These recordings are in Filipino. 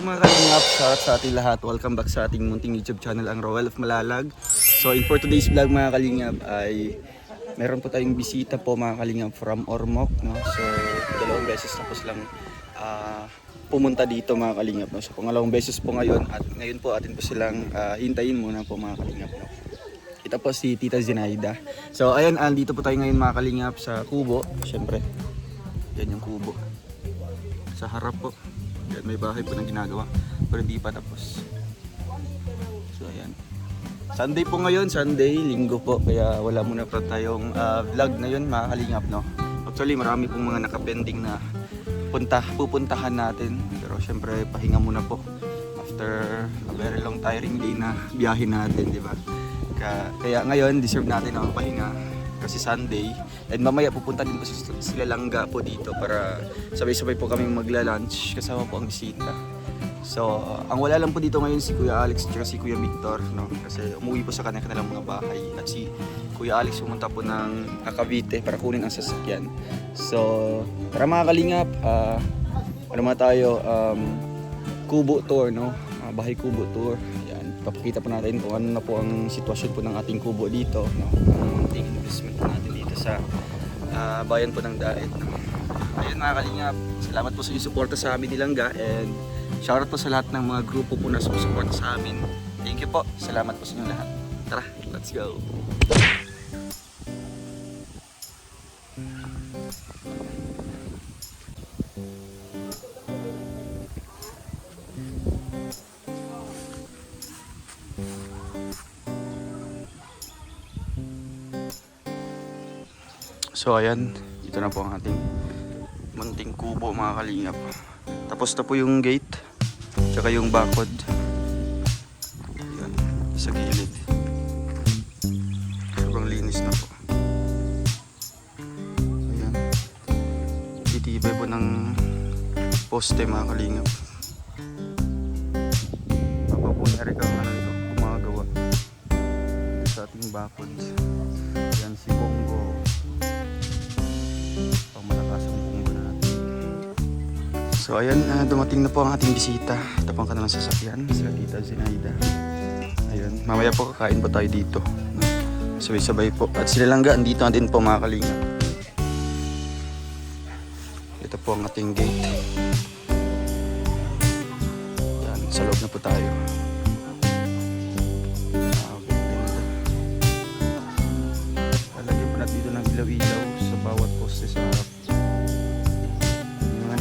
Hello mga kalingap, shoutout sa ating lahat. Welcome back sa ating munting YouTube channel, ang Roel of Malalag. So for today's vlog mga kalingap ay meron po tayong bisita po mga kalingap from Ormoc, no? So dalawang beses na po silang pumunta dito mga kalingap, no? So pangalawang beses po ngayon at ngayon po atin po silang hintayin muna po mga kalingap, no? Ito po si Tita Zenaida. So ayun, andito po tayo ngayon mga kalingap sa kubo. Siyempre, yan yung kubo. Sa harap po. Yan, may bahay po na ginagawa. Pero hindi pa tapos. So ayan. Sunday po ngayon, Sunday, linggo po. Kaya wala muna pa tayong vlog na yun mga kalingap, no? Actually marami pong mga nakapending na pupuntahan natin. Pero syempre pahinga muna po. After a very long tiring day na biyahe natin, di ba? Kaya ngayon, deserve natin ang pahinga kasi Sunday. And mamaya pupunta din po sila Langga po dito para sabay-sabay po kaming magla-lunch kasama po ang bisita. So, ang wala lang po dito ngayon si Kuya Alex at si Kuya Victor, no? Kasi umuwi po sa kanilang mga bahay at si Kuya Alex pumunta po ng Cavite para kunin ang sasakyan. So, para mga kalingap, ano mga tayo, kubo tour, no? Bahay kubo tour. Papakita po natin kung ano na po ang sitwasyon po ng ating kubo dito, no? Ang investment po natin dito sa bayan po ng Daet, no? Ayun mga kalingap, salamat po sa inyong suporta sa amin ni Langga and shoutout po sa lahat ng mga grupo po na sumusuporta sa amin. Thank you po, salamat po sa inyong lahat. Tara, let's go! So ayan, ito na po ang ating munting kubo mga kalingap. Tapos na po yung gate, tsaka yung bakod. Ayan, sa gilid. Sobrang linis na po. Ayan, itibay po ng poste mga kalingap. Papapunyari kang ano ito, gumagawa sa ating bakod. Ayan si Bongo. So ayan, dumating na po ang ating bisita. Ito po ang kanilang sasakyan, sila Tita Zenaida. Ayun, mamaya po kakain po tayo dito, no? Sabay-sabay po. At sila Langga, andito na din po mga kalingap. Ito po ang ating gate. Yan, sa loob na po tayo. Okay, ganda. Lalagyan po natin dito ng ilaw-ilaw sa bawat poste sa harap.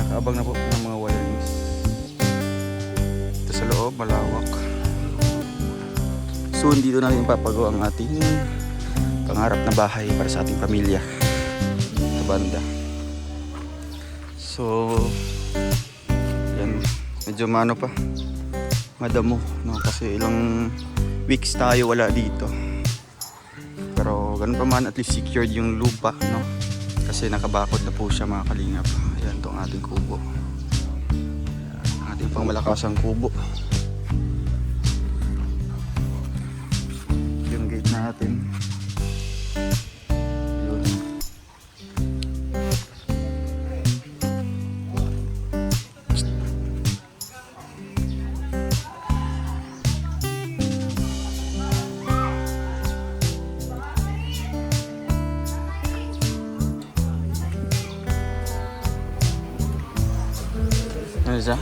Abang na po ng mga wirings. Ito sa loob, malawak. Soon dito natin papagawa ang ating pangarap na bahay para sa ating pamilya sa banda. So yan, medyo mano pa, madamo, no? Kasi ilang weeks tayo wala dito. Pero ganun pa man, at least secured yung lupa, no? Kasi nakabakod na po siya mga kalingap. Ayan itong ating kubo. Ayan, ating pang malakasang kubo. Yung gate natin. Yun. Ano siya?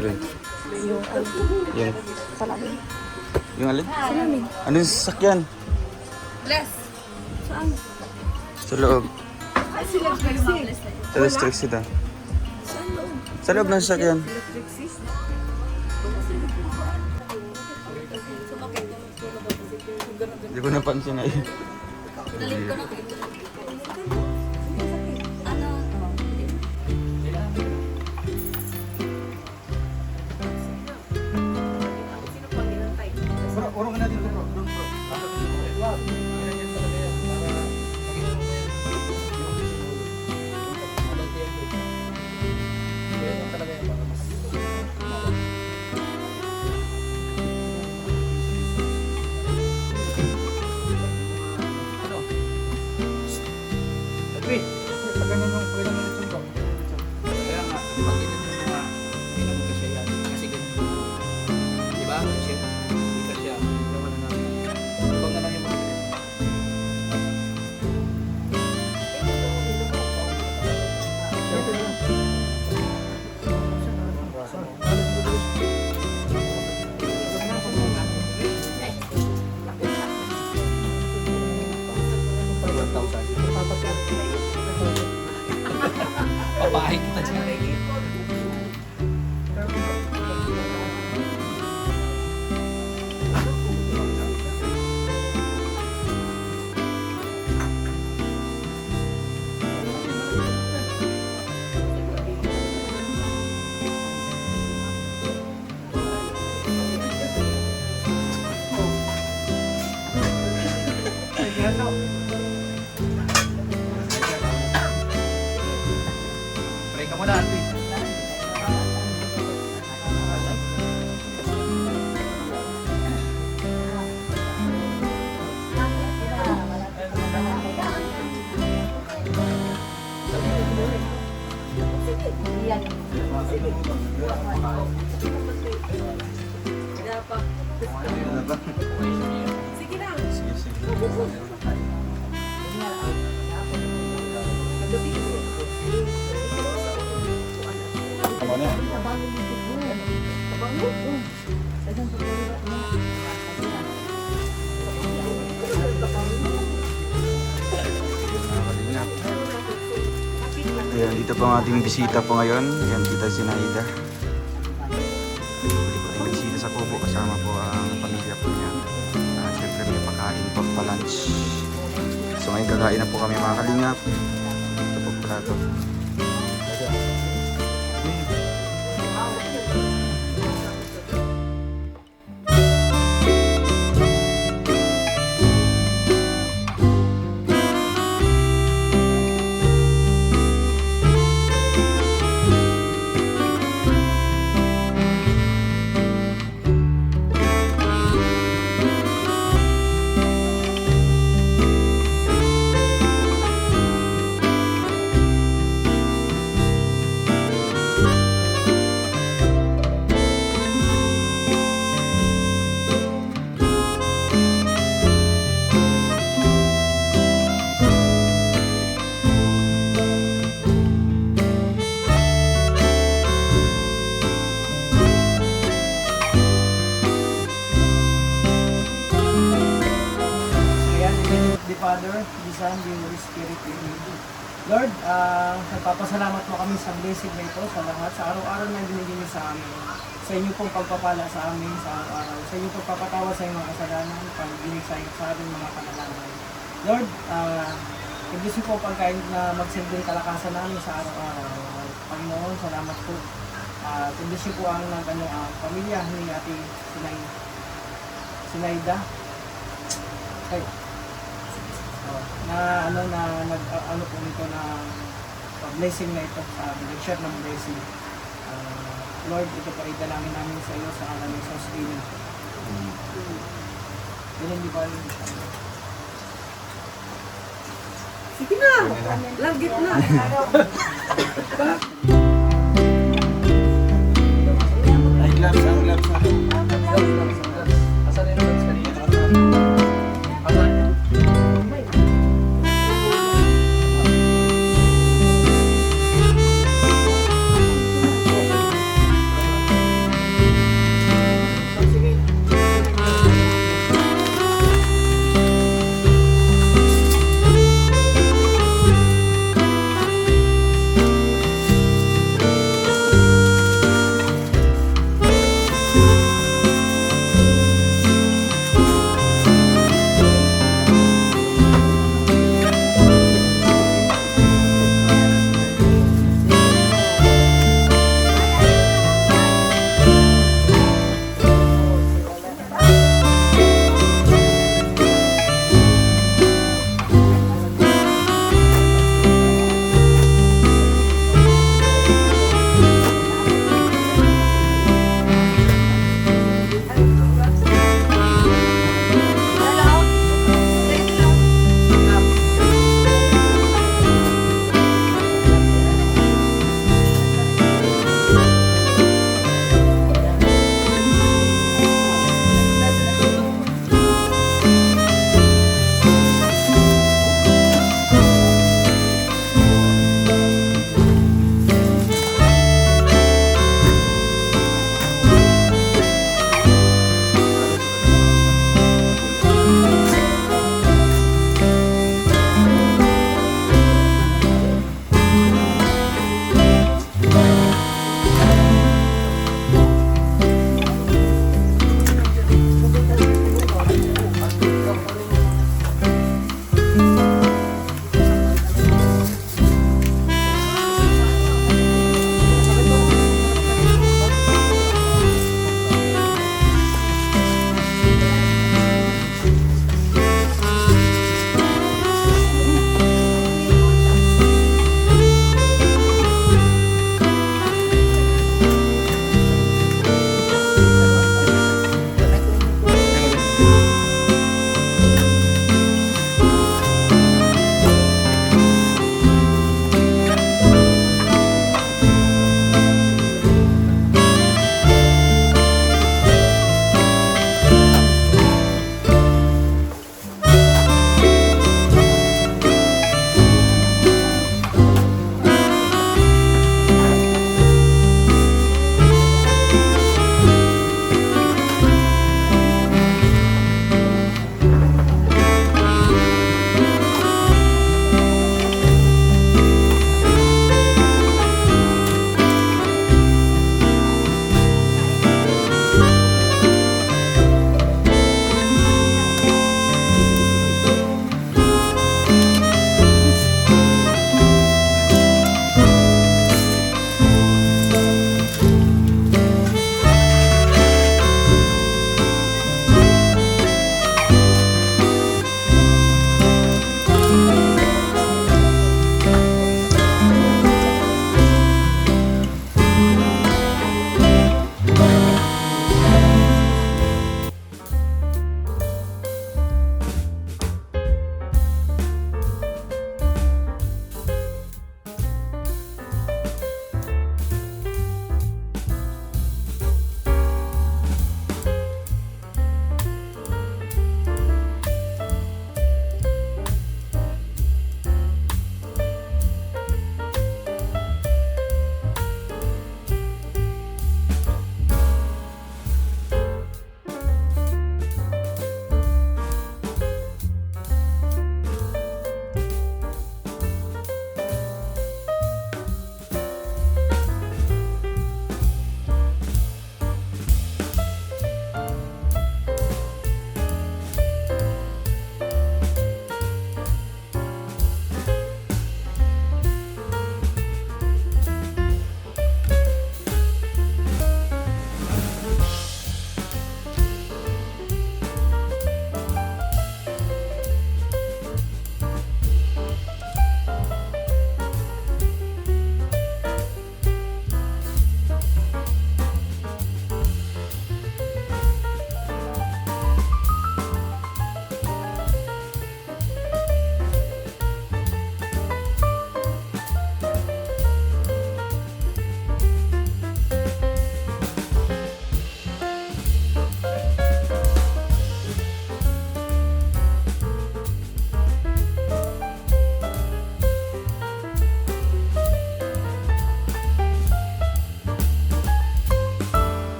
Alin? Yung Salamin. yung alin? Salamin. Ano yung sasakyan? Bless. Saan? Sa loob. Ay, sila Blessing. Sa electricity. Saan loob? Sa loob ng sasakyan. Electric sis. Hindi ko napansin na yun. Nalim ko na kayo. Papahay kita dyan. Pray ka muna, Ate. Ano ba? Sige na. Sige, sige. Tama na. Ayan, dito po ang ating bisita po ngayon. Ayan, Tita Zinaida. Pwede po tayong bisita sa kubo. Kasama po ang pamilya po niya. Siyempre may pakain po pa lunch. So ngayon kakain na po kami mga kalingap. Ito po plato. Ayan, in the name of the Father, the Son, the Holy Spirit, Amen. Lord, nagpapasalamat po kami sa blessing na ito, sa lahat, sa araw-araw na binigay niyo sa amin. Sa inyo pong pagpapala sa amin sa araw-araw. Sa inyo pong pagpatawad sa inyong mga kasalanan, pagbinig sa aming mga panalangin. Lord, ibig po pagkain na magsilbing kalakasan namin sa araw-araw. Panginoon, salamat po. Ibig po ang pamilya ni Ate Sinaida. Ay, na nag po nito na blessing na ito sa nag-share ng blessing. Lord, ito pa idalangin namin sa iyo sa ngalan ng Jesus. Amen. Amen, di ba? Sige na. Langgit na. Ay, gloves, ang gloves na. Asan na yung notes kanina?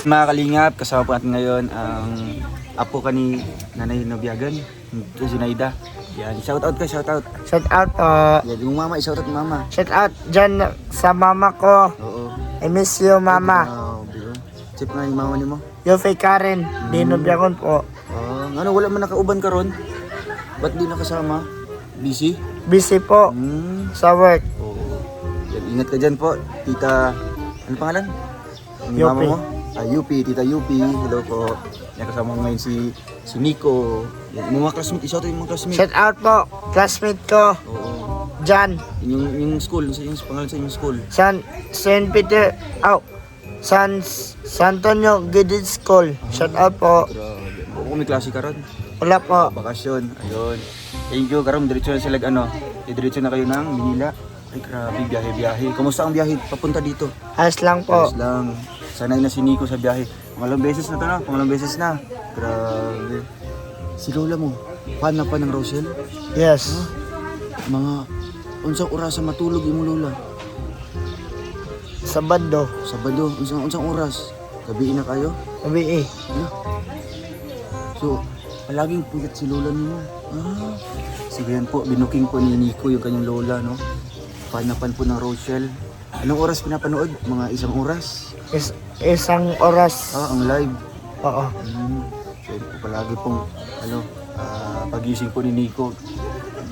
Mga kalingap, kasama po natin ngayon ang apo ka ni Nanay Nobiagan, Zinaida. Yan, shoutout ka, shoutout. Shout out po. Yan, yung mama, shoutout mo mama. Shout out dyan sa mama ko. Oo. I miss you, mama. Wow, bro. Chip nga yung mama ni mo. Yufi Karen, Dinobyagon po. Ano, wala man nakauban ka ron? Ba't di nakasama? Busy? Busy po sa work. Oo. Yan, ingat ka dyan po. Tita, ano pangalan? Yung mama Yupi. mo? Yupi, Tita Yupi. Hello po. Yan, kasama mo ngayon si Nico. Yan, yung mga classmate, isa yung mga classmate. Shout out po, classmate ko, Oo. Jan, Yung school, yung pangalan sa inyong school. San Peter, San Antonio Gidid School. Shout out po. Grabe. Oo, may klase ka ron. Wala po. Bakasyon. Ayun. Thank you. Karon diretso na sila diretso na kayo ng Manila. Ay grabe, biyahe. Kamusta ang biyahe papunta dito? Ayos lang po. Ayos lang. Sanay na si Nico sa biyahe. Pangalang beses na to na. Pangalang beses na. Grabe. Si Lola mo, fan na pa ng Rosel? Yes. Mga unsang oras sa matulog yung Lola? Sabado. Sabado. Unsang oras? Gabi na kayo? Gabi eh. So, palaging puyat si Lola niyo. Sige yan po, binuking po ni Nico yung kanyang Lola, no? Panapan po ng Rochelle. Anong oras pinapanood? Mga isang oras? Isang oras. Ang live. Oo. So, yun po palagi pong, pagising po ni Nico,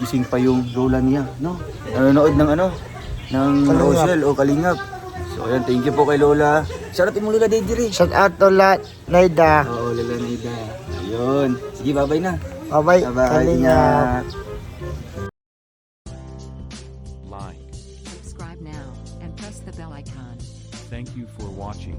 gising pa yung Lola niya, no? Nanonood ng ng Kalingap. Rochelle o Kalingap. So, ayan, thank you po kay Lola. Shoutout mo Lola Dediri. Shout out to Naida. Oo, Lola Naida. Ayun. Sige, bye-bye na. Bye-bye. Bye-bye. Kalingap. Ingat. Like. Subscribe now and press the bell icon. Thank you for watching.